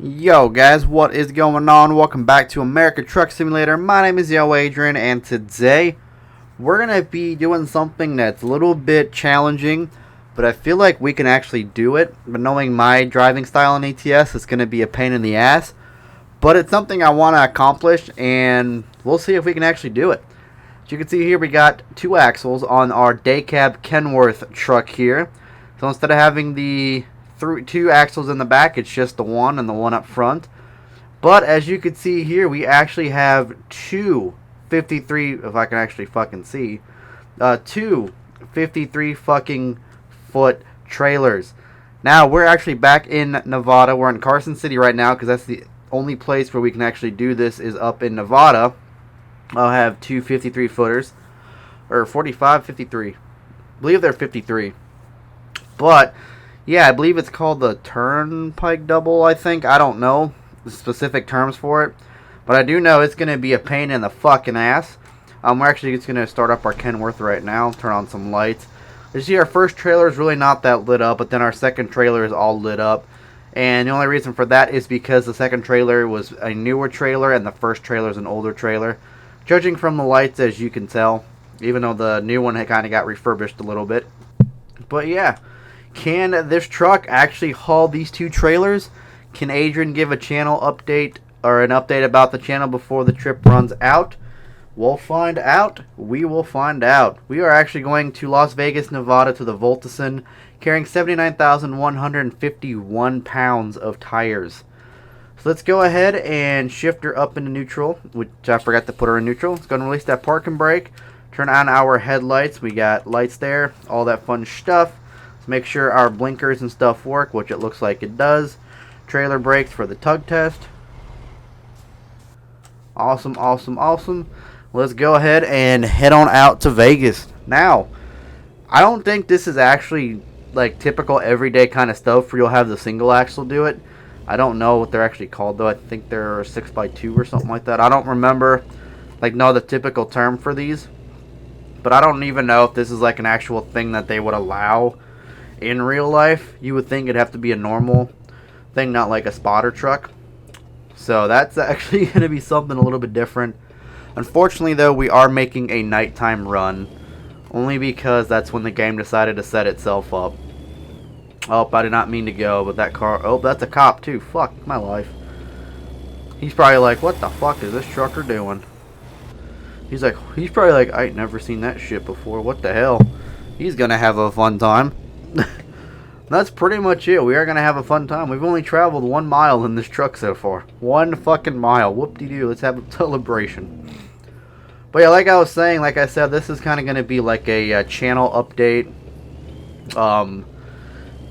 Yo guys, what is going on? Welcome back to America Truck Simulator. My name is yoadrian, and today we're going to be doing something that's a little bit challenging, but I feel like we can actually do it. But knowing my driving style in ATS, it's going to be a pain in the ass, but it's something I want to accomplish, and we'll see if we can actually do it. As you can see here, we got two axles on our day cab Kenworth truck here. So instead of having the two axles in the back, it's just the one and the one up front. But as you can see here, we actually have two 53, if I can actually fucking see, two 53 fucking foot trailers. Now we're actually back in Nevada. We're in Carson City right now because that's the only place where we can actually do this, is up in Nevada. I'll have two 53 footers, or 45, 53. I believe they're 53. But yeah, I believe it's called the Turnpike Double, I think. I don't know the specific terms for it, but I do know it's going to be a pain in the fucking ass. We're actually just going to start up our Kenworth right now, turn on some lights. You see, our first trailer is really not that lit up, but then our second trailer is all lit up. And the only reason for that is because the second trailer was a newer trailer and the first trailer is an older trailer. Judging from the lights, as you can tell, even though the new one had kind of got refurbished a little bit. But yeah. Can this truck actually haul these two trailers? Can Adrian give a channel update, or an update about the channel before the trip runs out? We'll find out. We will find out. We are actually going to Las Vegas, Nevada, to the Voltison, carrying 79,151 pounds of tires. So let's go ahead and shift her up into neutral, which I forgot to put her in neutral. Let's go and release that parking brake. Turn on our headlights. We got lights there, all that fun stuff. Make sure our blinkers and stuff work, which it looks like it does. Trailer brakes for the tug test. Awesome, awesome, awesome. Let's go ahead and head on out to Vegas. Now, I don't think this is actually like typical everyday kind of stuff where you'll have the single axle do it. I don't know what they're actually called though. I think they're 6x2 or something like that. I don't remember the typical term for these. But I don't even know if this is like an actual thing that they would allow in real life. You would think it'd have to be a normal thing, not like a spotter truck. So that's actually going to be something a little bit different. Unfortunately though, we are making a nighttime run, only because that's when the game decided to set itself up. Oh, I did not mean to go, but that car, oh, that's a cop too. Fuck my life. He's probably like, what the fuck is this trucker doing? He's probably like, I ain't never seen that shit before. What the hell? He's gonna have a fun time. That's pretty much it. We are going to have a fun time. We've only traveled 1 mile in this truck so far. 1 fucking mile. Whoop-de-doo. Let's have a celebration. But yeah, like I was saying, like I said, this is kind of going to be like a channel update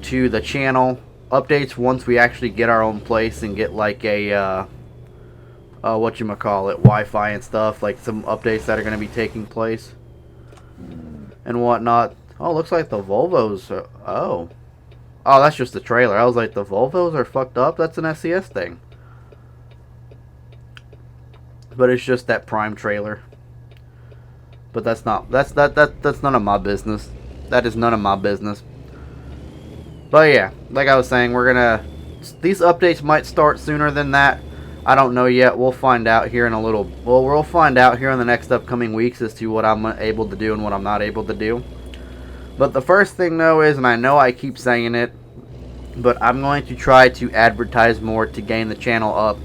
to the channel. Updates once we actually get our own place and get like a, whatchamacallit, Wi-Fi and stuff. Like some updates that are going to be taking place and whatnot. Oh, looks like the Volvos are... Oh, that's just the trailer. I was like, the Volvos are fucked up? That's an SCS thing. But it's just that prime trailer. But that's not... That's none of my business. That is none of my business. But yeah, like I was saying, we're gonna... These updates might start sooner than that. I don't know yet. We'll find out here in a little... Well, we'll find out here in the next upcoming weeks as to what I'm able to do and what I'm not able to do. But the first thing though is, and I know I keep saying it, but I'm going to try to advertise more to gain the channel up,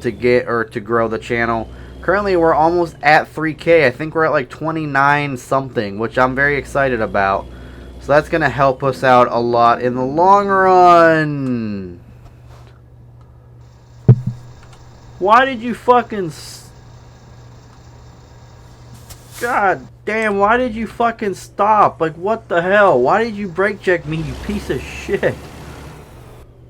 to grow the channel. Currently we're almost at 3K. I think we're at like 29 something, which I'm very excited about. So that's going to help us out a lot in the long run. Why did you fucking... God damn, why did you fucking stop? Like, what the hell? Why did you brake check me, you piece of shit?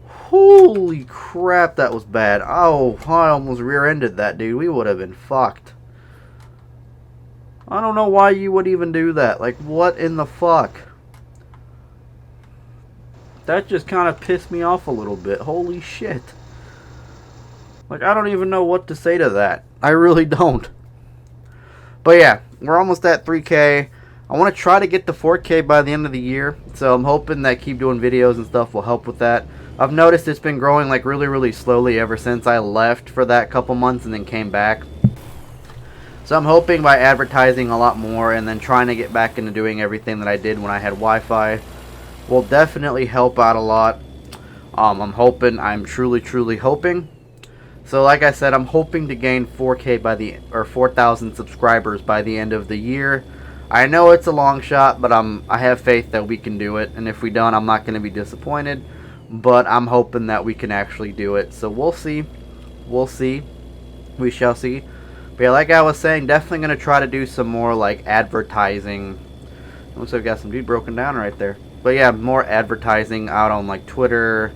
Holy crap, that was bad. Oh, I almost rear-ended that dude. We would have been fucked. I don't know why you would even do that. Like, what in the fuck? That just kind of pissed me off a little bit. Holy shit. Like, I don't even know what to say to that. I really don't. But yeah, we're almost at 3K. I want to try to get to 4K by the end of the year. So I'm hoping that keep doing videos and stuff will help with that. I've noticed it's been growing like really slowly ever since I left for that couple months and then came back. So I'm hoping by advertising a lot more and then trying to get back into doing everything that I did when I had Wi-Fi will definitely help out a lot. I'm truly hoping. So like I said, I'm hoping to gain 4K by the, or 4,000 subscribers by the end of the year. I know it's a long shot, but I have faith that we can do it. And if we don't, I'm not going to be disappointed. But I'm hoping that we can actually do it. So we'll see. We'll see. We shall see. But yeah, like I was saying, definitely going to try to do some more like advertising. Looks like we got some dude broken down right there. But yeah, more advertising out on like Twitter,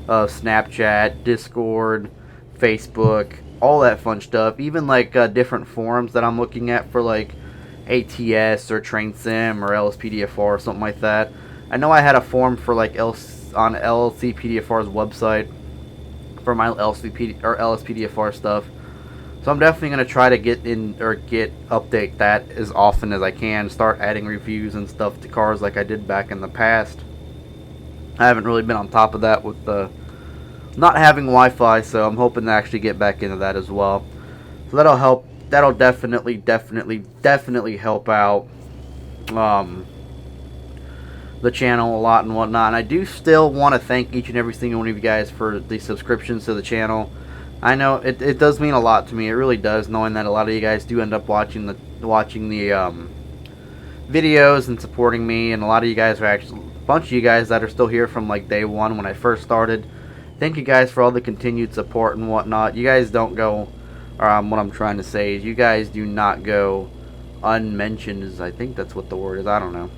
Snapchat, Discord, Facebook, all that fun stuff. Even like different forums that I'm looking at for like ATS or Train Sim or LSPDFR or something like that. I know I had a forum for like on LCPDFR's website for my LSPDFR stuff. So I'm definitely going to try to update that as often as I can. Start adding reviews and stuff to cars like I did back in the past. I haven't really been on top of that with not having Wi-Fi, so I'm hoping to actually get back into that as well. So that'll help. That'll definitely help out the channel a lot and whatnot. And I do still want to thank each and every single one of you guys for the subscriptions to the channel. I know it does mean a lot to me. It really does, knowing that a lot of you guys do end up watching the videos and supporting me, and a lot of you guys are actually a bunch of you guys that are still here from like day one when I first started. Thank you guys for all the continued support and whatnot. You guys don't go. What I'm trying to say is you guys do not go unmentioned. I think that's what the word is. I don't know,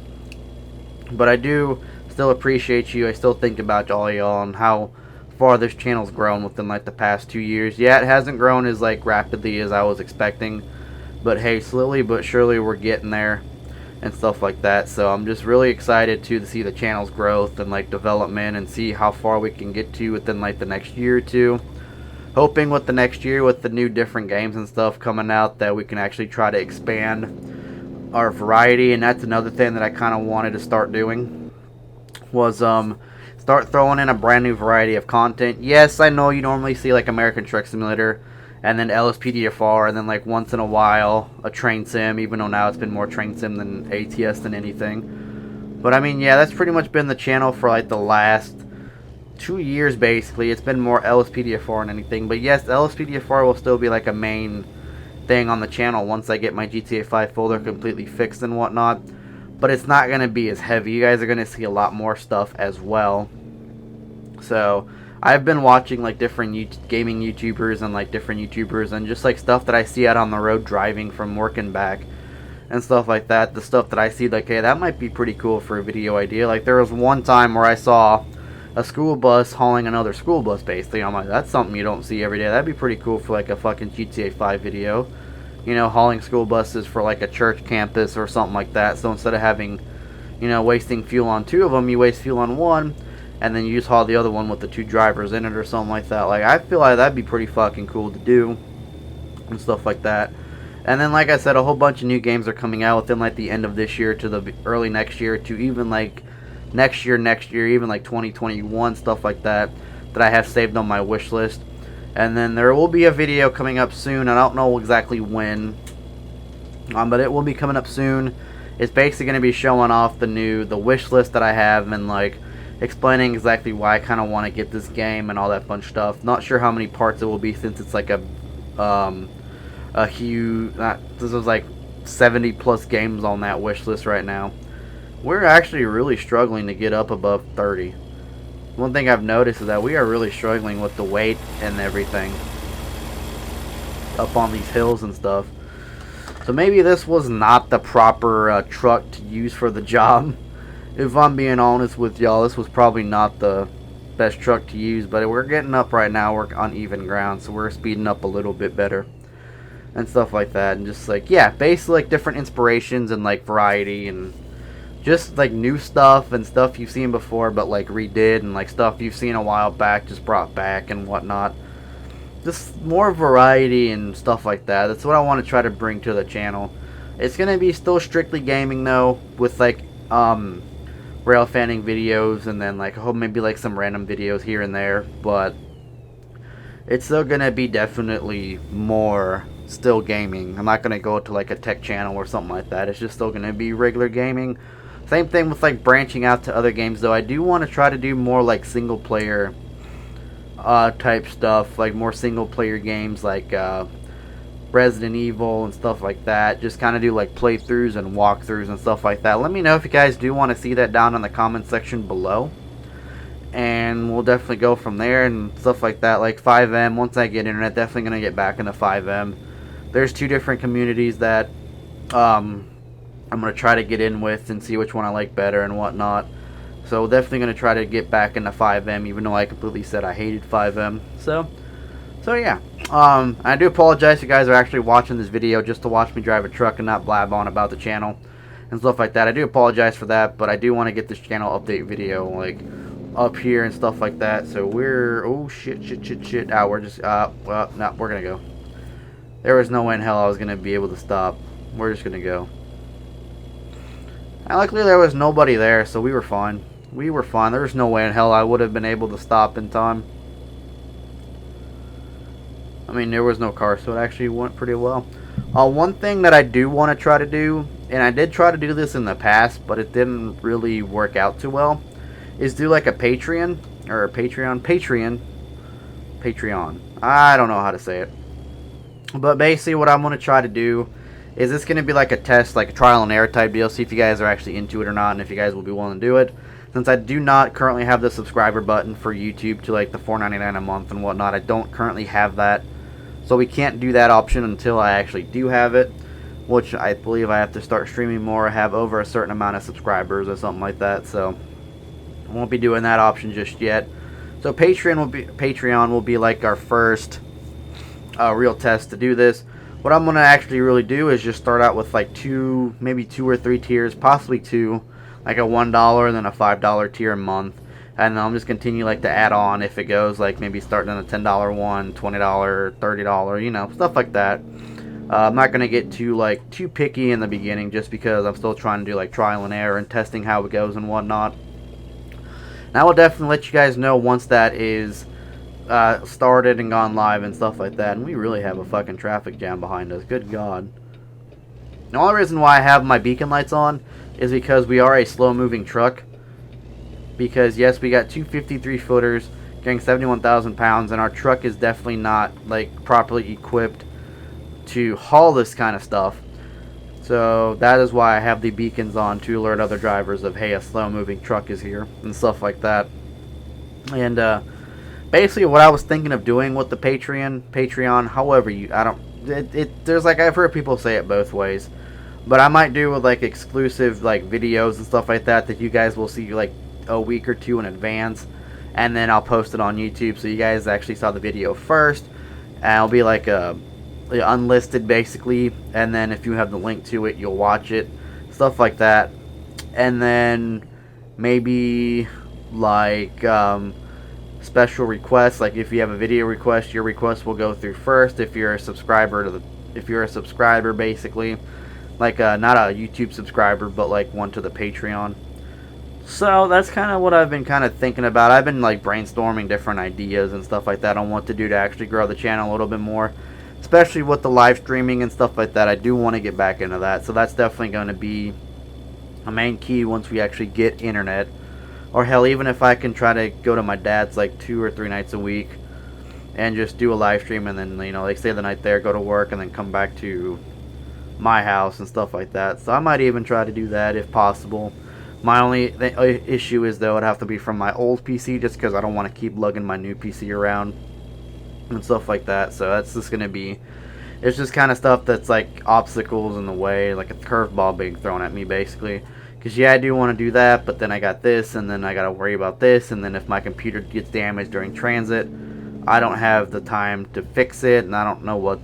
but I do still appreciate you. I still think about all y'all and how far this channel's grown within like the past 2 years. Yeah, it hasn't grown as like rapidly as I was expecting, but hey, slowly but surely we're getting there and stuff like that. So I'm just really excited to see the channel's growth and like development and see how far we can get to within like the next year or two. Hoping with the next year, with the new different games and stuff coming out, that we can actually try to expand our variety. And that's another thing that I kind of wanted to start doing, was start throwing in a brand new variety of content. Yes, I know you normally see like American Truck Simulator and then LSPDFR and then like once in a while a Train Sim, even though now it's been more Train Sim than ATS than anything. But I mean, yeah, that's pretty much been the channel for like the last 2 years basically. It's been more LSPDFR than anything. But yes, LSPDFR will still be like a main thing on the channel once I get my GTA 5 folder completely fixed and whatnot. But it's not going to be as heavy. You guys are going to see a lot more stuff as well. So I've been watching like different gaming YouTubers and like different YouTubers and just like stuff that I see out on the road driving from work and back and stuff like that. The stuff that I see, like, hey, that might be pretty cool for a video idea. Like there was one time where I saw a school bus hauling another school bus basically. I'm like, that's something you don't see every day. That'd be pretty cool for like a fucking GTA 5 video. You know, hauling school buses for like a church campus or something like that. So instead of having, you know, wasting fuel on 2 of them, you waste fuel on 1, and then you just haul the other one with the 2 drivers in it or something like that. Like, I feel like that'd be pretty fucking cool to do and stuff like that. And then, like I said, a whole bunch of new games are coming out within like the end of this year to the early next year to even like next year, even like 2021, stuff like that, that I have saved on my wish list. And then there will be a video coming up soon. I don't know exactly when, but it will be coming up soon. It's basically going to be showing off the wish list that I have and like explaining exactly why I kind of want to get this game and all that fun stuff. Not sure how many parts it will be since it's like a huge. This was like 70 plus games on that wish list right now. We're actually really struggling to get up above 30. One thing I've noticed is that we are really struggling with the weight and everything up on these hills and stuff. So maybe this was not the proper truck to use for the job. If I'm being honest with y'all, this was probably not the best truck to use. But we're getting up right now. We're on even ground, so we're speeding up a little bit better and stuff like that. And just like, yeah, basically like different inspirations and like variety and just like new stuff and stuff you've seen before but like redid, and like stuff you've seen a while back just brought back and whatnot. Just more variety and stuff like that. That's what I want to try to bring to the channel. It's gonna be still strictly gaming though, with like rail fanning videos, and then like maybe like some random videos here and there, but it's still gonna be definitely more still gaming. I'm not gonna go to like a tech channel or something like that. It's just still gonna be regular gaming. Same thing with like branching out to other games, though. I do want to try to do more like single player type stuff, like more single player games like Resident Evil and stuff like that. Just kind of do like playthroughs and walkthroughs and stuff like that. Let me know if you guys do want to see that down in the comment section below, and we'll definitely go from there and stuff like that. Like 5M, once I get internet, definitely gonna get back into 5M. There's 2 different communities that I'm gonna try to get in with and see which one I like better and whatnot. So definitely gonna try to get back into 5M, even though I completely said I hated 5M. So yeah. I do apologize if you guys are actually watching this video just to watch me drive a truck and not blab on about the channel and stuff like that. I do apologize for that, but I do want to get this channel update video like up here and stuff like that. So we're, oh shit. We're just well, no, we're gonna go. There was no way in hell I was gonna be able to stop. We're just gonna go. And luckily there was nobody there, so we were fine. We were fine. There was no way in hell I would have been able to stop in time. I mean, there was no car, so it actually went pretty well. One thing that I do want to try to do, and I did try to do this in the past, but it didn't really work out too well, is do like a Patreon. I don't know how to say it. But basically what I'm going to try to do is it's going to be like a test, like a trial and error type deal. See if you guys are actually into it or not, and if you guys will be willing to do it. Since I do not currently have the subscriber button for YouTube to like the $4.99 a month and whatnot, I don't currently have that. So we can't do that option until I actually do have it, which I believe I have to start streaming more, have over a certain amount of subscribers or something like that. So I won't be doing that option just yet. So Patreon will be like our first real test to do this. What I'm going to actually really do is just start out with like maybe 2 or 3 tiers, possibly 2, like a $1 and then a $5 tier a month. And then I'll just continue like to add on if it goes, like maybe starting on a $10 one, $20, $30, you know, stuff like that. I'm not going to get too picky in the beginning just because I'm still trying to do like trial and error and testing how it goes and whatnot. And I will definitely let you guys know once that is started and gone live and stuff like that. And we really have a fucking traffic jam behind us. Good God. The only reason why I have my beacon lights on is because we are a slow moving truck. Because yes, we got 2 53 footers carrying 71,000 pounds, and our truck is definitely not like properly equipped to haul this kind of stuff. So that is why I have the beacons on, to alert other drivers of, hey, a slow moving truck is here and stuff like that. And basically what I was thinking of doing with the Patreon, however there's like, I've heard people say it both ways, but I might do with like exclusive like videos and stuff like that you guys will see like a week or 2 in advance, and then I'll post it on YouTube so you guys actually saw the video first, and it'll be like a unlisted basically, and then if you have the link to it you'll watch it, stuff like that. And then maybe like special requests, like if you have a video request, your request will go through first if you're a subscriber basically, like not a YouTube subscriber but like one to the Patreon. So that's kind of what I've been kind of thinking about. I've been like brainstorming different ideas and stuff like that on what to do to actually grow the channel a little bit more, especially with the live streaming and stuff like that. I do want to get back into that, so that's definitely going to be a main key once we actually get internet. Or hell, even if I can try to go to my dad's like 2 or 3 nights a week and just do a live stream, and then, you know, like stay the night there, go to work, and then come back to my house and stuff like that. So I might even try to do that if possible. My only issue is, though, it'd have to be from my old PC, just because I don't want to keep lugging my new PC around and stuff like that. So that's just going to be, it's just kind of stuff that's like obstacles in the way, like a curveball being thrown at me basically. Because yeah, I do want to do that, but then I got this, and then I got to worry about this, and then if my computer gets damaged during transit, I don't have the time to fix it, and I don't know what,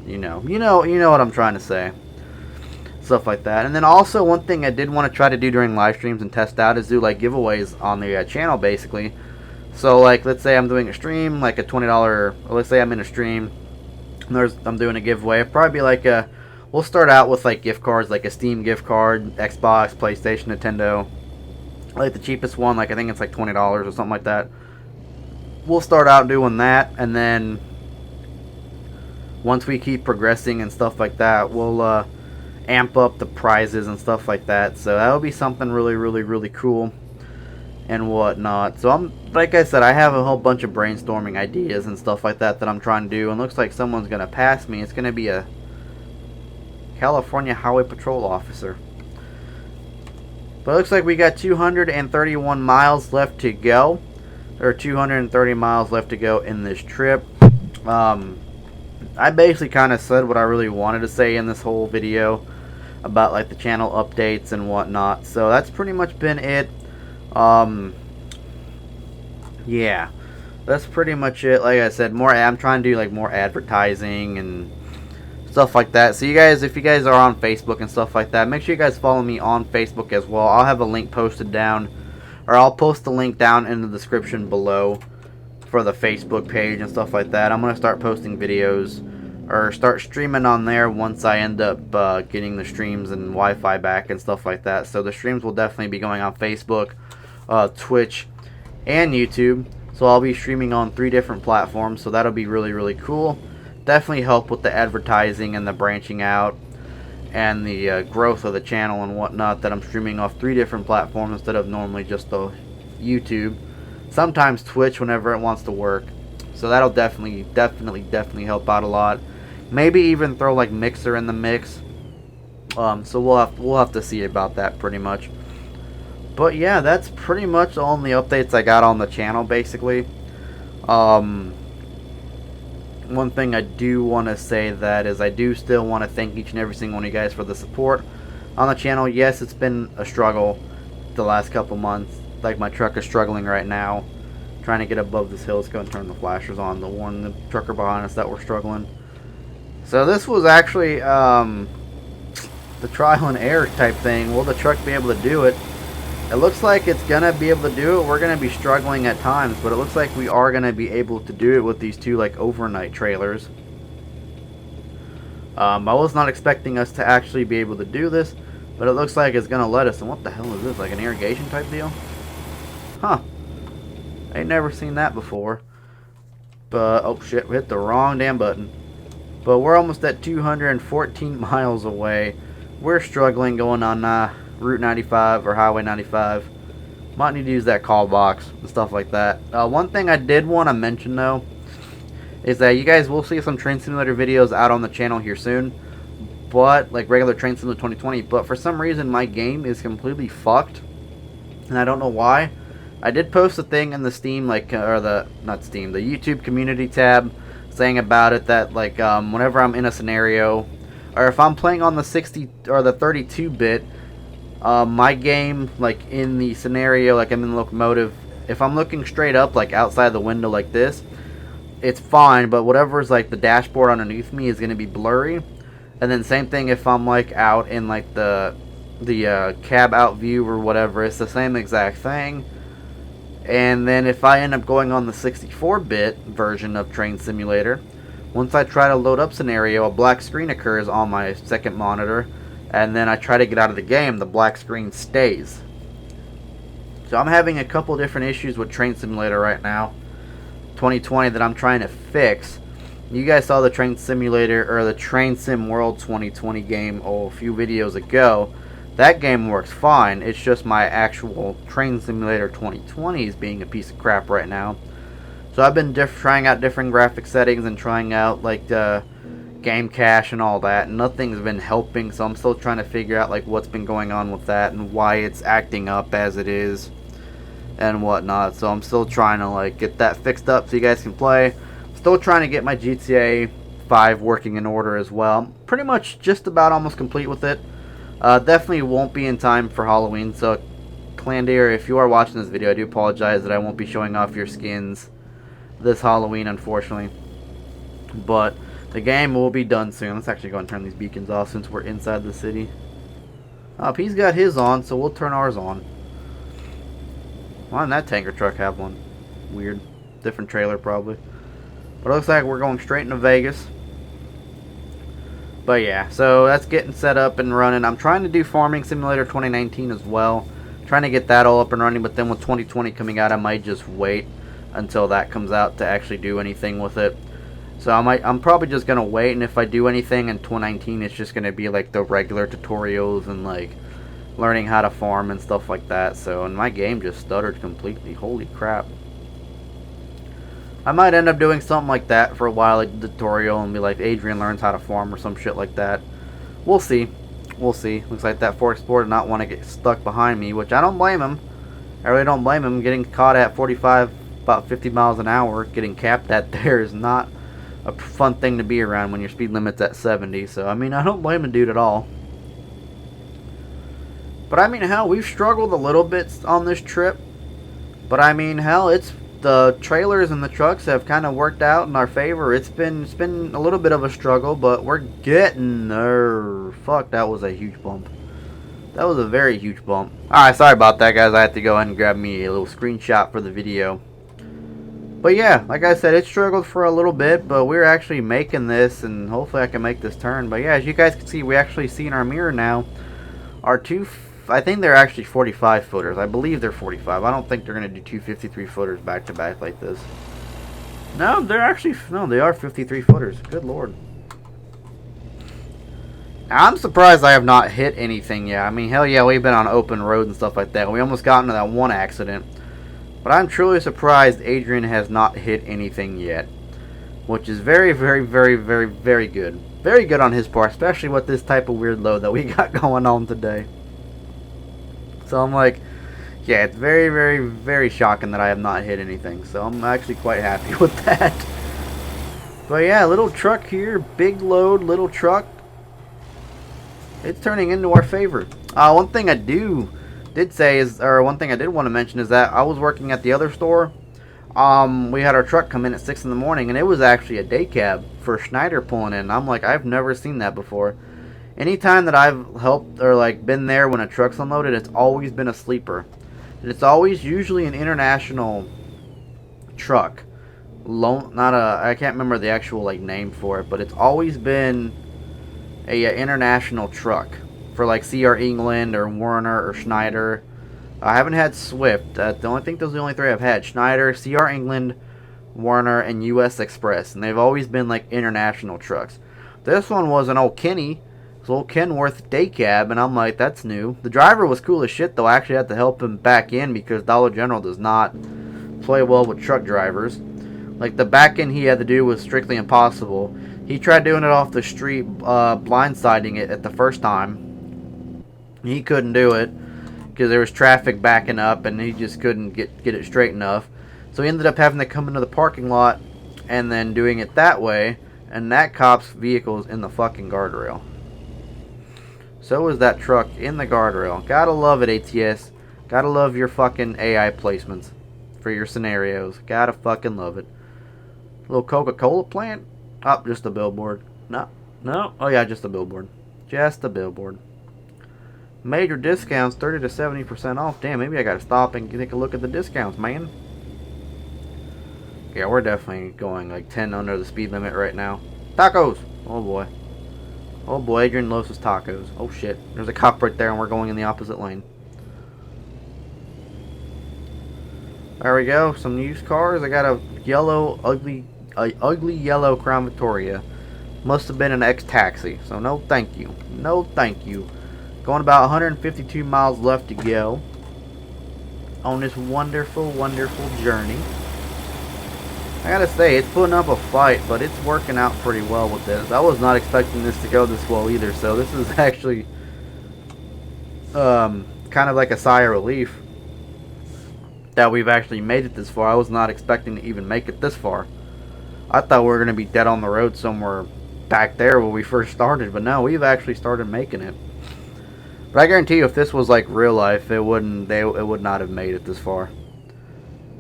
you know what I'm trying to say. Stuff like that. And then also one thing I did want to try to do during live streams and test out is do like giveaways on the channel basically. So like, let's say I'm doing a stream, like a $20, or let's say I'm in a stream and I'm doing a giveaway. It'd probably be like we'll start out with like gift cards, like a Steam gift card, Xbox, PlayStation, Nintendo, Like the cheapest one, like I think it's like $20 or something like that. We'll start out doing that, and then once we keep progressing and stuff like that, we'll amp up the prizes and stuff like that. So that'll be something really cool and whatnot. So I'm, like I said, I have a whole bunch of brainstorming ideas and stuff like that I'm trying to do, and looks like someone's gonna pass me. It's gonna be a California Highway Patrol officer. But it looks like we got 231 miles left to go, or 230 miles left to go in this trip. I basically kind of said what I really wanted to say in this whole video about like the channel updates and whatnot. So that's pretty much been it. Yeah, that's pretty much it. Like I said, I'm trying to do like more advertising and stuff like that. So you guys, if you guys are on Facebook and stuff like that, make sure you guys follow me on Facebook as well. I'll have a link posted down, or I'll post the link down in the description below for the Facebook page and stuff like that. I'm going to start posting videos or start streaming on there once I end up getting the streams and Wi-Fi back and stuff like that. So the streams will definitely be going on Facebook, Twitch, and YouTube. So I'll be streaming on 3 different platforms, so that'll be really cool. Definitely help with the advertising and the branching out and the growth of the channel and whatnot, that I'm streaming off 3 different platforms instead of normally just the YouTube. Sometimes Twitch whenever it wants to work. So that'll definitely help out a lot. Maybe even throw like Mixer in the mix. So we'll have to see about that pretty much. But yeah, that's pretty much all the updates I got on the channel basically. One thing I do want to say that is I do still want to thank each and every single one of you guys for the support on the channel. Yes, it's been a struggle the last couple months. Like my truck is struggling right now, trying to get above this hill. Let's go and turn the flashers on to warn the trucker behind us that we're struggling. So this was actually the trial and error type thing. Will the truck be able to do it? It looks like it's gonna be able to do it. We're gonna be struggling at times, but it looks like we are gonna be able to do it with these 2 like overnight trailers. I was not expecting us to actually be able to do this, but it looks like it's gonna let us. And what the hell is this? Like an irrigation type deal? Huh. I ain't never seen that before. But oh shit, we hit the wrong damn button. But we're almost at 214 miles away. We're struggling going on Route 95 or Highway 95. Might need to use that call box and stuff like that. One thing I did want to mention though is that you guys will see some Train Simulator videos out on the channel here soon, but like regular Train Simulator 2020. But for some reason my game is completely fucked, and I don't know why. I did post a thing in the Steam, like or the YouTube community tab, saying about it that like whenever I'm in a scenario, or if I'm playing on the 60 or the 32-bit. My game, like in the scenario, like I'm in the locomotive, if I'm looking straight up, like outside the window like this, it's fine, but whatever's like the dashboard underneath me is going to be blurry. And then same thing if I'm like out in like the cab out view or whatever, it's the same exact thing. And then if I end up going on the 64-bit version of Train Simulator, once I try to load up scenario, a black screen occurs on my second monitor. And then I try to get out of the game, the black screen stays. So I'm having a couple different issues with Train Simulator right now, 2020, that I'm trying to fix. You guys saw the Train Simulator, or the Train Sim World 2020 game a few videos ago. That game works fine. It's just my actual Train Simulator 2020 is being a piece of crap right now. So I've been trying out different graphic settings and trying out like the game cache and all that. Nothing's been helping, so I'm still trying to figure out like what's been going on with that and why it's acting up as it is and whatnot. So I'm still trying to like get that fixed up so you guys can play. Still trying to get my GTA 5 working in order as well. I'm pretty much just about almost complete with it. Definitely won't be in time for Halloween, so Clandeer, if you are watching this video, I do apologize that I won't be showing off your skins this Halloween, unfortunately. But the game will be done soon. Let's actually go and turn these beacons off since we're inside the city. He's got his on, so we'll turn ours on. Why didn't that tanker truck have one? Weird. Different trailer, probably. But it looks like we're going straight into Vegas. But yeah, so that's getting set up and running. I'm trying to do Farming Simulator 2019 as well. Trying to get that all up and running, but then with 2020 coming out, I might just wait until that comes out to actually do anything with it. So I'm probably just gonna wait, and if I do anything in 2019, it's just gonna be like the regular tutorials and like learning how to farm and stuff like that. So, and my game just stuttered completely. Holy crap. I might end up doing something like that for a while, like the tutorial, and be like, Adrian learns how to farm or some shit like that. We'll see. We'll see. Looks like that Ford Explorer did not want to get stuck behind me, which I don't blame him. I really don't blame him. Getting caught at 45, about 50 miles an hour, getting capped at there is not a fun thing to be around when your speed limit's at 70. So, I mean, I don't blame the dude at all. But, I mean, hell, we've struggled a little bit on this trip. But, I mean, hell, it's the trailers and the trucks have kind of worked out in our favor. It's been a little bit of a struggle, but we're getting there. Fuck, that was a huge bump. That was a very huge bump. Alright, sorry about that, guys. I had to go ahead and grab me a little screenshot for the video. But yeah, like I said, it struggled for a little bit, but we're actually making this, and hopefully I can make this turn. But yeah, as you guys can see, we actually see in our mirror now our two, I think they're actually 45 footers. I believe they're 45. I don't think they're going to do two 53 footers back to back like this. No, they're actually, no, they are 53 footers. Good lord. Now, I'm surprised I have not hit anything yet. I mean, hell yeah, we've been on open roads and stuff like that. We almost got into that one accident. But I'm truly surprised Adrian has not hit anything yet. Which is very, very, very, very, very good. Very good on his part, especially with this type of weird load that we got going on today. So I'm like, yeah, it's very, very, very shocking that I have not hit anything. So I'm actually quite happy with that. But yeah, little truck here, big load, little truck. It's turning into our favor. One thing I did say is, or one thing I did want to mention is that I was working at the other store. We had our truck come in at 6 in the morning, and it was actually a day cab for Schneider pulling in. I'm like, I've never seen that before. Anytime that I've helped or like been there when a truck's unloaded, it's always been a sleeper. And it's always usually an international truck. I can't remember the actual like name for it, but it's always been a international truck for like CR England or Werner or Schneider. I haven't had Swift. I think those are the only three I've had. Schneider, CR England, Werner, and US Express. And they've always been like international trucks. This one was an old Kenny. It's old Kenworth day cab, and I'm like, that's new. The driver was cool as shit though. I actually had to help him back in because Dollar General does not play well with truck drivers. Like the back end he had to do was strictly impossible. He tried doing it off the street, blindsiding it at the first time. He couldn't do it because there was traffic backing up, and he just couldn't get it straight enough. So he ended up having to come into the parking lot and then doing it that way, and that cop's vehicle is in the fucking guardrail. So is that truck in the guardrail. Gotta love it, ATS. Gotta love your fucking AI placements for your scenarios. Gotta fucking love it. Little Coca-Cola plant? Oh, just a billboard. No. Oh yeah, just a billboard. Just a billboard. Major discounts, 30 to 70% off. Damn, maybe I gotta stop and take a look at the discounts, man. Yeah, we're definitely going like 10 under the speed limit right now. Tacos! Oh boy. Oh boy, Adrian loves his tacos. Oh shit. There's a cop right there and we're going in the opposite lane. There we go. Some used cars. I got a yellow, ugly yellow Crown Victoria. Must have been an ex-taxi. So no thank you. No thank you. Going about 152 miles left to go on this wonderful, wonderful journey. I gotta say, it's putting up a fight, but it's working out pretty well with this. I was not expecting this to go this well either, so this is actually kind of like a sigh of relief that we've actually made it this far. I was not expecting to even make it this far. I thought we were going to be dead on the road somewhere back there when we first started, but no, we've actually started making it. But I guarantee you, if this was like real life, it would not have made it this far.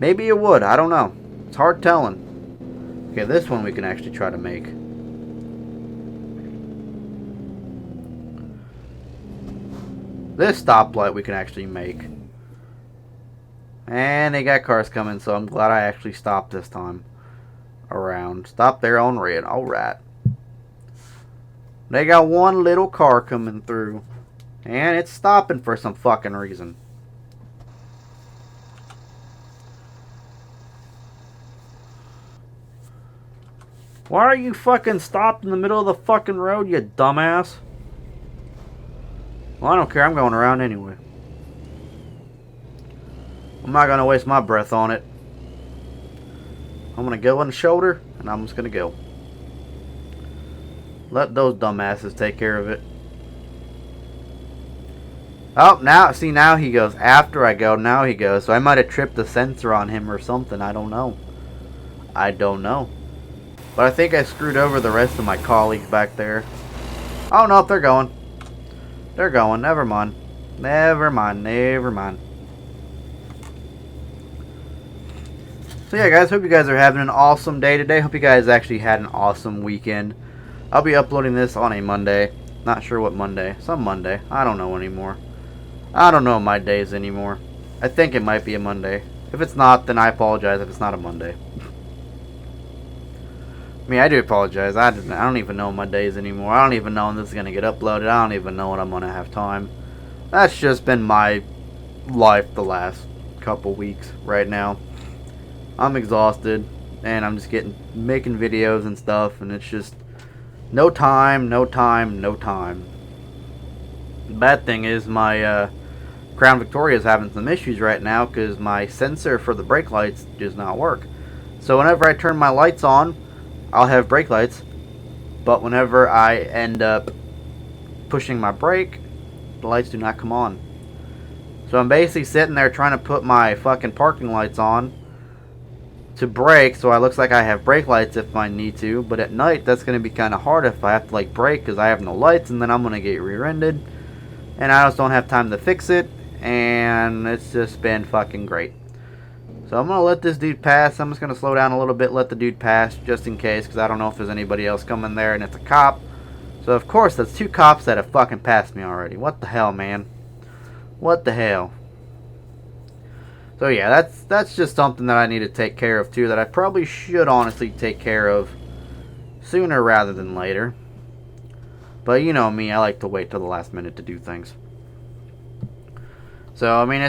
Maybe it would. I don't know. It's hard telling. Okay, this one we can actually try to make. This stoplight we can actually make. And they got cars coming, so I'm glad I actually stopped this time around. Stop there on red. Alright. They got one little car coming through. And it's stopping for some fucking reason. Why are you fucking stopped in the middle of the fucking road, you dumbass? Well, I don't care. I'm going around anyway. I'm not going to waste my breath on it. I'm going to go in the shoulder, and I'm just going to go. Let those dumbasses take care of it. Oh, now he goes. After I go, now he goes. So I might have tripped the sensor on him or something. I don't know. But I think I screwed over the rest of my colleagues back there. Oh, no, they're going. They're going. Never mind. Never mind. So yeah, guys, hope you guys are having an awesome day today. Hope you guys actually had an awesome weekend. I'll be uploading this on a Monday. Not sure what Monday. Some Monday. I don't know anymore. I don't know my days anymore. I think it might be a Monday. If it's not, then I apologize if it's not a Monday. I mean, I do apologize. I don't even know my days anymore. I don't even know when this is going to get uploaded. I don't even know when I'm going to have time. That's just been my life the last couple weeks right now. I'm exhausted, and I'm just making videos and stuff, and it's just no time. The bad thing is my Crown Victoria is having some issues right now because my sensor for the brake lights does not work. So whenever I turn my lights on, I'll have brake lights, but whenever I end up pushing my brake, the lights do not come on. So I'm basically sitting there trying to put my fucking parking lights on to brake, so it looks like I have brake lights if I need to, but at night that's going to be kind of hard if I have to like brake because I have no lights, and then I'm going to get rear-ended, and I just don't have time to fix it, and it's just been fucking great. So I'm going to let this dude pass. I'm just going to slow down a little bit, let the dude pass, just in case, because I don't know if there's anybody else coming there, and it's a cop. So of course, that's 2 cops that have fucking passed me already. What the hell, man? What the hell? So yeah, that's just something that I need to take care of too, that I probably should honestly take care of sooner rather than later. But you know me, I like to wait till the last minute to do things. So I mean,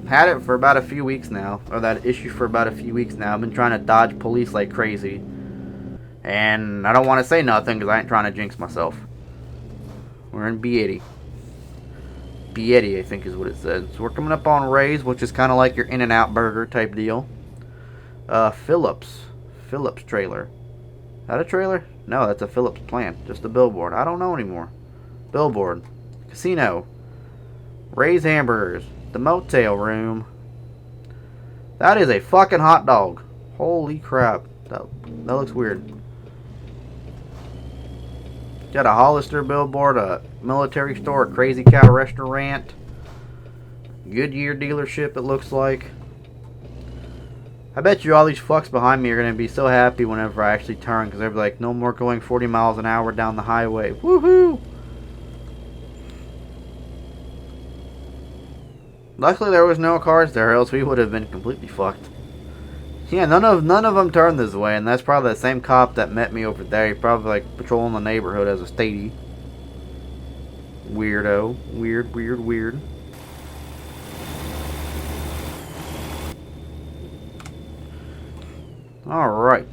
had it for about a few weeks now, or that issue for about a few weeks now. I've been trying to dodge police like crazy, and I don't want to say nothing because I ain't trying to jinx myself. We're in B80. B80, I think is what it says. So we're coming up on Ray's, which is kind of like your In-N-Out burger type deal. Phillips trailer. Is that a trailer? No, that's a Phillips plant. Just a billboard. I don't know anymore. Billboard. Casino. Ray's Hamburgers. The Motel Room. That is a fucking hot dog. Holy crap. That looks weird. Got a Hollister billboard, a military store, a Crazy Cow restaurant, Goodyear dealership it looks like. I bet you all these fucks behind me are going to be so happy whenever I actually turn, because they're like, no more going 40 miles an hour down the highway. Woohoo! Luckily there was no cars there, else we would have been completely fucked. Yeah, none of them turned this way, and that's probably the same cop that met me over there. He probably like patrolling the neighborhood as a statey. Weirdo. Weird. Alright.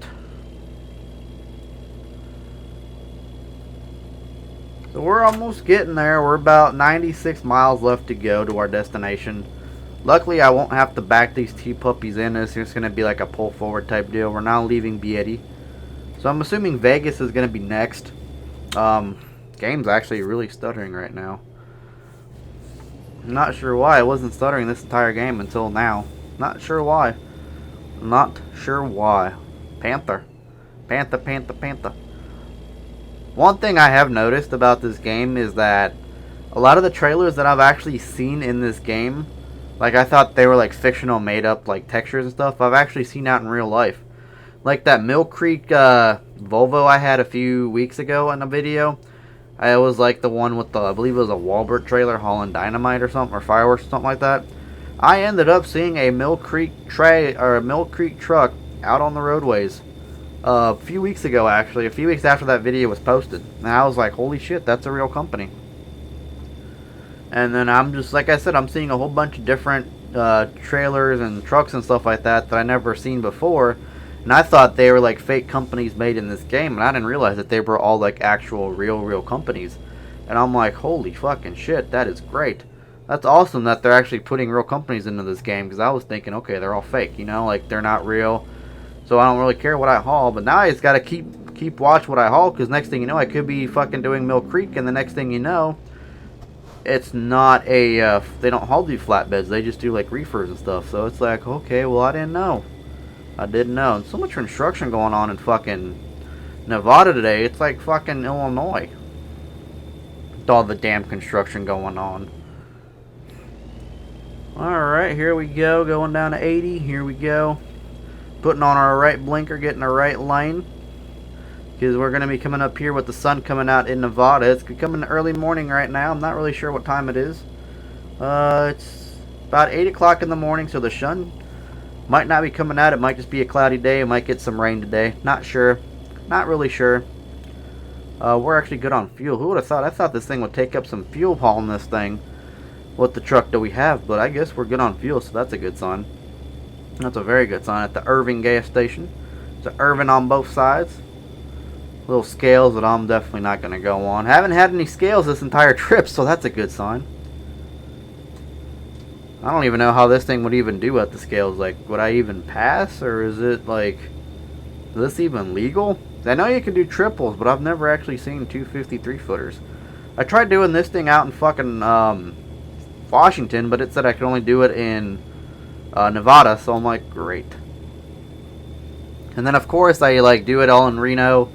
So we're almost getting there. We're about 96 miles left to go to our destination. Luckily, I won't have to back these 2 puppies in. It's just going to be like a pull forward type deal. We're now leaving B80. So I'm assuming Vegas is going to be next. Game's actually really stuttering right now. I'm not sure why. It wasn't stuttering this entire game until now. Not sure why. Panther. One thing I have noticed about this game is that a lot of the trailers that I've actually seen in this game, like I thought they were like fictional made up like textures and stuff, I've actually seen out in real life. Like that Mill Creek Volvo I had a few weeks ago in a video. It was like the one with the, I believe it was a Walbert trailer hauling dynamite or something, or fireworks or something like that. I ended up seeing a Mill Creek truck out on the roadways a few weeks ago, actually, a few weeks after that video was posted. And I was like, holy shit, that's a real company. And then I'm just, like I said, I'm seeing a whole bunch of different trailers and trucks and stuff like that that I never seen before. And I thought they were like fake companies made in this game, and I didn't realize that they were all like actual real companies. And I'm like, holy fucking shit, that is great. That's awesome that they're actually putting real companies into this game, because I was thinking, okay, they're all fake, you know, like they're not real. So I don't really care what I haul, but now I just gotta keep watch what I haul, because next thing you know, I could be fucking doing Mill Creek, and the next thing you know, it's not a, they don't haul these flatbeds, they just do like reefers and stuff. So it's like, okay, well I didn't know. I didn't know. And so much construction going on in fucking Nevada today, it's like fucking Illinois. With all the damn construction going on. Alright, here we go, going down to 80, here we go. Putting on our right blinker, getting our right lane. Because we're going to be coming up here with the sun coming out in Nevada. It's coming early morning right now. I'm not really sure what time it is. It's about 8 o'clock in the morning, so the sun might not be coming out. It might just be a cloudy day. It might get some rain today. Not sure. Not really sure. We're actually good on fuel. Who would have thought? I thought this thing would take up some fuel hauling this thing with the truck that we have. But I guess we're good on fuel, so that's a good sign. That's a very good sign. At the Irving gas station. It's an Irving on both sides. Little scales that I'm definitely not going to go on. Haven't had any scales this entire trip, so that's a good sign. I don't even know how this thing would even do at the scales. Like, would I even pass? Or is it like, is this even legal? I know you can do triples, but I've never actually seen 253 footers. I tried doing this thing out in fucking Washington, but it said I could only do it in Nevada, so I'm like, great. And then of course I like do it all in Reno.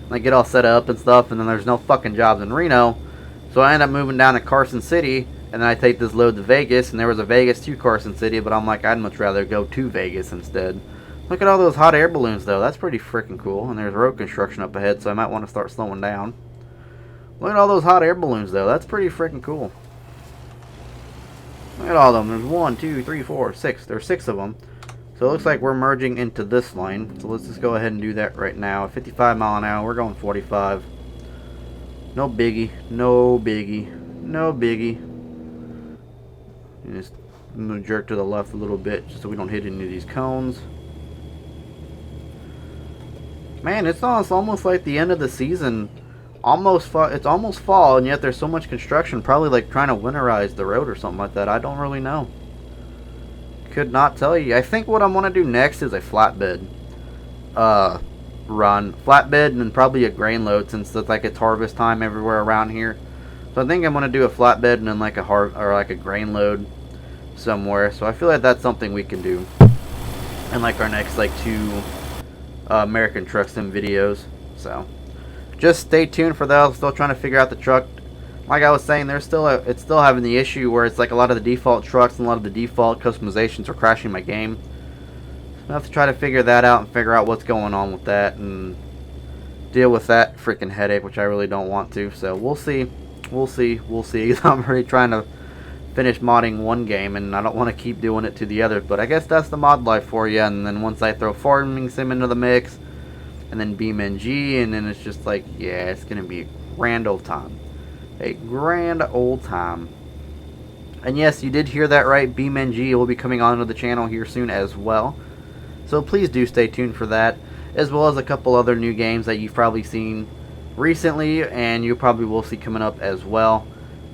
I get all set up and stuff, and then there's no fucking jobs in Reno. So I end up moving down to Carson City, and then I take this load to Vegas, and there was a Vegas to Carson City, but I'm like, I'd much rather go to Vegas instead. Look at all those hot air balloons, though. That's pretty freaking cool. And there's road construction up ahead, so I might want to start slowing down. Look at all those hot air balloons, though. That's pretty freaking cool. Look at all of them. There's 1, 2, 3, 4, 6. There's 6 of them. So it looks like we're merging into this line. So let's just go ahead and do that right now. 55 mile an hour. We're going 45. No biggie. No biggie. No biggie. And just I'm going to jerk to the left a little bit just so we don't hit any of these cones. Man, it's almost like the end of the season. It's almost fall, and yet there's so much construction. Probably like trying to winterize the road or something like that. I don't really know. Could not tell you. I think what I want to do next is a flatbed run. Flatbed and then probably a grain load, since it's like it's harvest time everywhere around here. So I think I'm going to do a flatbed and then like a grain load somewhere. So I feel like that's something we can do in like our next like 2 American Truck Sim videos. So just stay tuned for that. I'm still trying to figure out the truck. Like I was saying, it's still having the issue where it's like a lot of the default trucks and a lot of the default customizations are crashing my game. I have to try to figure that out and figure out what's going on with that and deal with that freaking headache, which I really don't want to. So we'll see. We'll see. We'll see. I'm already trying to finish modding one game, and I don't want to keep doing it to the other. But I guess that's the mod life for you. And then once I throw Farming Sim into the mix, and then BeamNG, and then it's just like, yeah, it's going to be a grand old time. A grand old time. And yes, you did hear that right. BeamNG will be coming onto the channel here soon as well. So please do stay tuned for that. As well as a couple other new games that you've probably seen recently, and you probably will see coming up as well.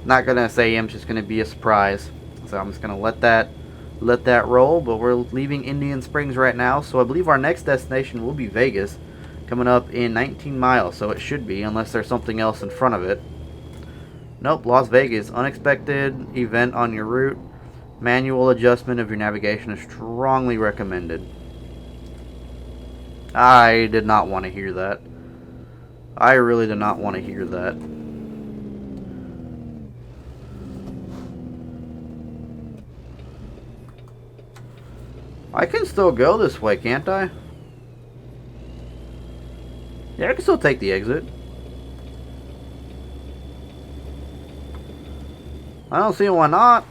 Not going to say I'm just going to be a surprise. So I'm just going to let that roll. But we're leaving Indian Springs right now. So I believe our next destination will be Vegas. Coming up in 19 miles. So it should be, unless there's something else in front of it. Nope, Las Vegas. Unexpected event on your route. Manual adjustment of your navigation is strongly recommended. I did not want to hear that. I really did not want to hear that. I can still go this way, can't I? Yeah, I can still take the exit. I don't see why not.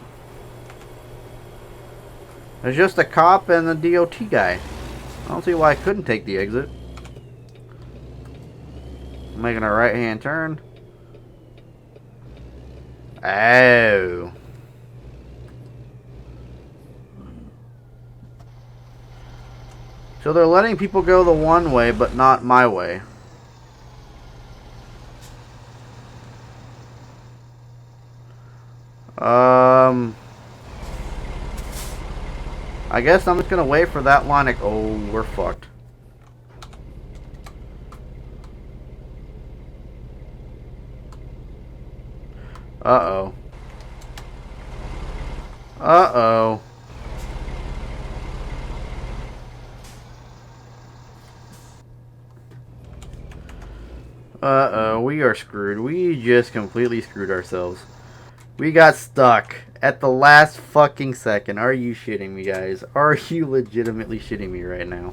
There's just a cop and the DOT guy. I don't see why I couldn't take the exit. I'm making a right-hand turn. Oh. So they're letting people go the one way, but not my way. I guess I'm just gonna wait for that line to... Oh, we're fucked. Uh-oh. Uh-oh. Uh-oh, we are screwed. We just completely screwed ourselves. We got stuck at the last fucking second. Are you shitting me, guys? Are you legitimately shitting me right now?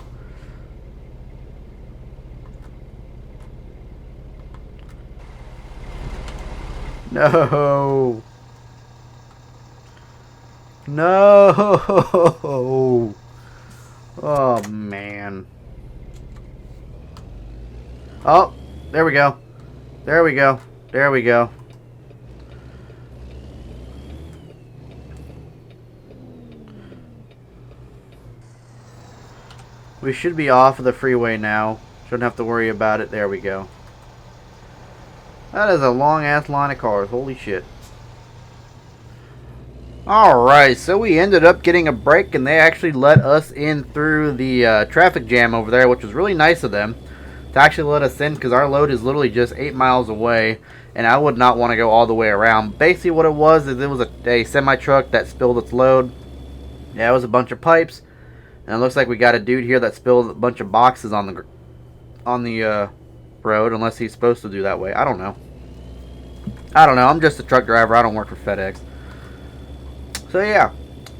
No. No. Oh, man. Oh, there we go. There we go. There we go. We should be off of the freeway now. Shouldn't have to worry about it. There we go. That is a long-ass line of cars. Holy shit. Alright, so we ended up getting a break, and they actually let us in through the traffic jam over there, which was really nice of them to actually let us in, because our load is literally just 8 miles away, and I would not want to go all the way around. Basically what it was is it was a semi-truck that spilled its load. Yeah, it was a bunch of pipes, and it looks like we got a dude here that spilled a bunch of boxes on the road, unless he's supposed to do that way. I don't know. I'm just a truck driver. I don't work for FedEx. So yeah,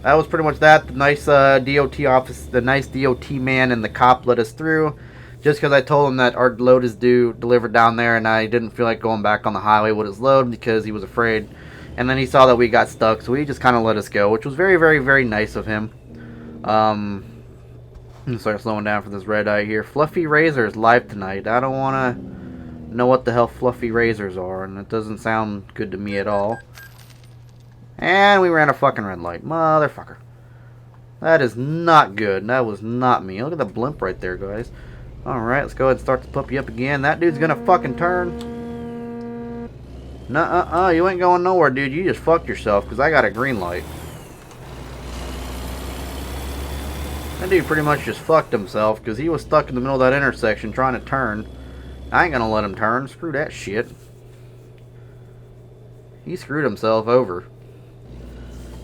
that was pretty much that. The nice DOT office, the nice DOT man and the cop let us through, just because I told him that our load is delivered down there, and I didn't feel like going back on the highway with his load because he was afraid. And then he saw that we got stuck, so he just kind of let us go, which was very, very, very nice of him. I'm gonna start slowing down for this red eye here. Fluffy Razors live tonight. I don't want to know what the hell Fluffy Razors are, and it doesn't sound good to me at all. And we ran a fucking red light. Motherfucker. That is not good. That was not me. Look at the blimp right there, guys. Alright, let's go ahead and start the puppy up again. That dude's gonna fucking turn. Nuh-uh-uh. You ain't going nowhere, dude. You just fucked yourself, because I got a green light. That dude pretty much just fucked himself, because he was stuck in the middle of that intersection trying to turn. I ain't gonna let him turn. Screw that shit. He screwed himself over.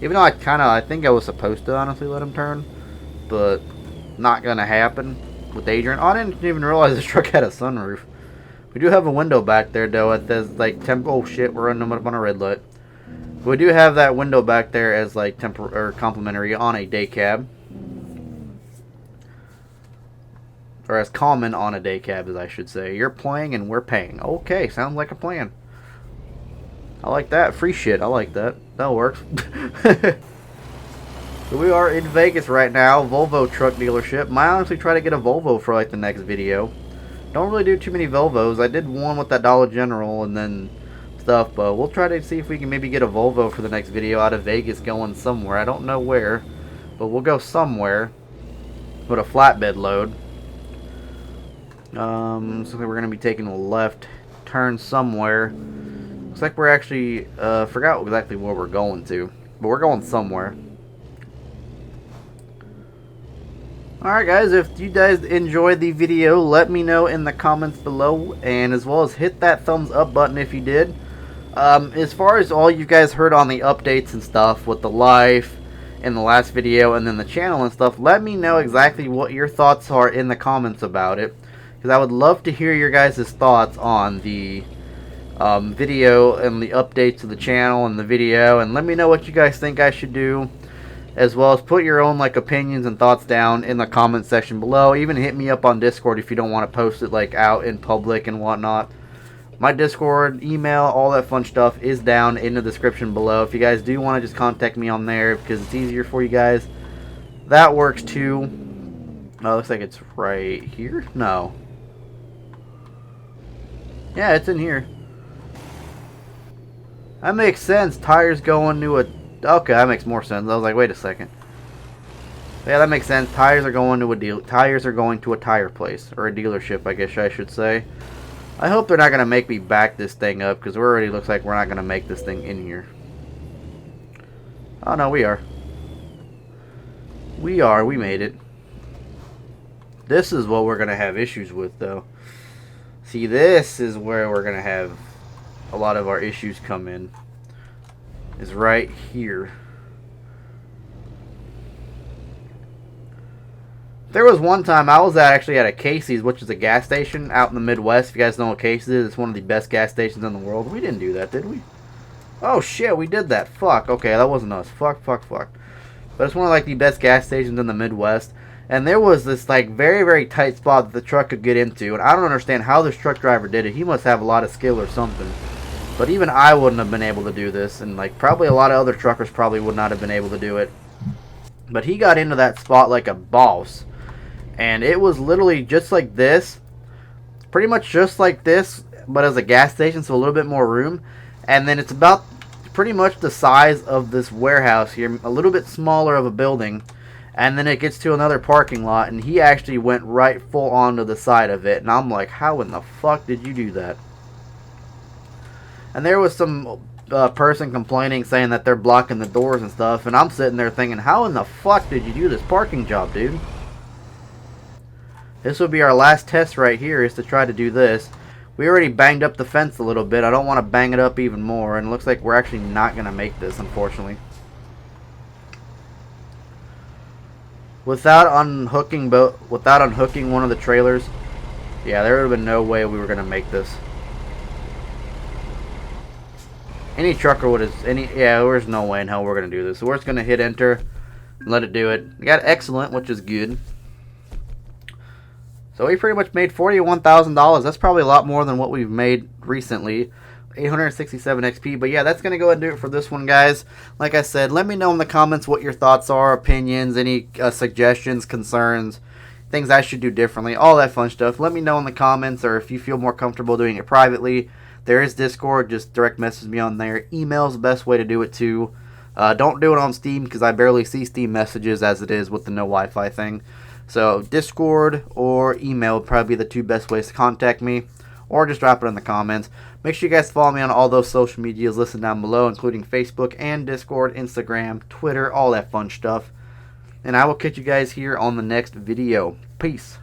Even though I think I was supposed to honestly let him turn, but not gonna happen with Adrian. Oh, I didn't even realize this truck had a sunroof. We do have a window back there though. It says like oh shit, we're running up on a red light. We do have that window back there as like complimentary on a day cab, or as common on a day cab, as I should say. You're playing and we're paying. Okay, sounds like a plan. I like that. Free shit. I like that. That works. So we are in Vegas right now. Volvo truck dealership. Might honestly try to get a Volvo for like the next video. Don't really do too many Volvos. I did one with that Dollar General and then stuff. But we'll try to see if we can maybe get a Volvo for the next video out of Vegas going somewhere. I don't know where. But we'll go somewhere. With a flatbed load. So we're going to be taking a left turn somewhere. Looks like we're actually, forgot exactly where we're going to, but we're going somewhere. Alright guys, if you guys enjoyed the video, let me know in the comments below, and as well as hit that thumbs up button if you did. As far as all you guys heard on the updates and stuff with the life in the last video and then the channel and stuff, let me know exactly what your thoughts are in the comments about it, because I would love to hear your guys' thoughts on the video and the updates to the channel and the video, and let me know what you guys think I should do, as well as put your own like opinions and thoughts down in the comment section below. Even hit me up on Discord if you don't want to post it like out in public and whatnot. My Discord, email, all that fun stuff is down in the description below. If you guys do want to just contact me on there because it's easier for you guys, that works too. Oh, looks like it's right here. No, yeah, it's in here. That makes sense. Tires going to a... Okay, that makes more sense. I was like, wait a second. Yeah, that makes sense. Tires are going to a tire place, or a dealership, I guess I should say. I hope they're not going to make me back this thing up, because it already looks like we're not going to make this thing in here. Oh, no, we are. We made it. This is what we're going to have issues with, though. See, this is where we're going to have a lot of our issues come in. Is right here. There was one time I was actually at a Casey's, which is a gas station out in the Midwest. If you guys know what Casey's is, it's one of the best gas stations in the world. We didn't do that, did we? Oh, shit, we did that. Fuck. Okay, that wasn't us. Fuck. But it's one of, like, the best gas stations in the Midwest. And there was this, like, very, very tight spot that the truck could get into. And I don't understand how this truck driver did it. He must have a lot of skill or something. But even I wouldn't have been able to do this. And, like, probably a lot of other truckers probably would not have been able to do it. But he got into that spot like a boss. And it was literally just like this. Pretty much just like this, but as a gas station, so a little bit more room. And then it's about pretty much the size of this warehouse here. A little bit smaller of a building. And then it gets to another parking lot. And he actually went right full onto the side of it. And I'm like, how in the fuck did you do that? And there was some person complaining, saying that they're blocking the doors and stuff. And I'm sitting there thinking, how in the fuck did you do this parking job, dude? This will be our last test right here, is to try to do this. We already banged up the fence a little bit. I don't want to bang it up even more. And it looks like we're actually not going to make this, unfortunately. Without unhooking one of the trailers, yeah, there would have been no way we were going to make this. Any trucker would have... Yeah, there's no way in hell we're going to do this. So we're just going to hit enter and let it do it. We got excellent, which is good. So we pretty much made $41,000. That's probably a lot more than what we've made recently. 867 XP. But yeah, that's going to go ahead and do it for this one, guys. Like I said, let me know in the comments what your thoughts are, opinions, any suggestions, concerns, things I should do differently, all that fun stuff. Let me know in the comments, or if you feel more comfortable doing it privately. There is Discord. Just direct message me on there. Email is the best way to do it too. Don't do it on Steam, because I barely see Steam messages as it is with the no Wi-Fi thing. So Discord or email would probably be the two best ways to contact me, or just drop it in the comments. Make sure you guys follow me on all those social medias listed down below, including Facebook and Discord, Instagram, Twitter, all that fun stuff. And I will catch you guys here on the next video. Peace.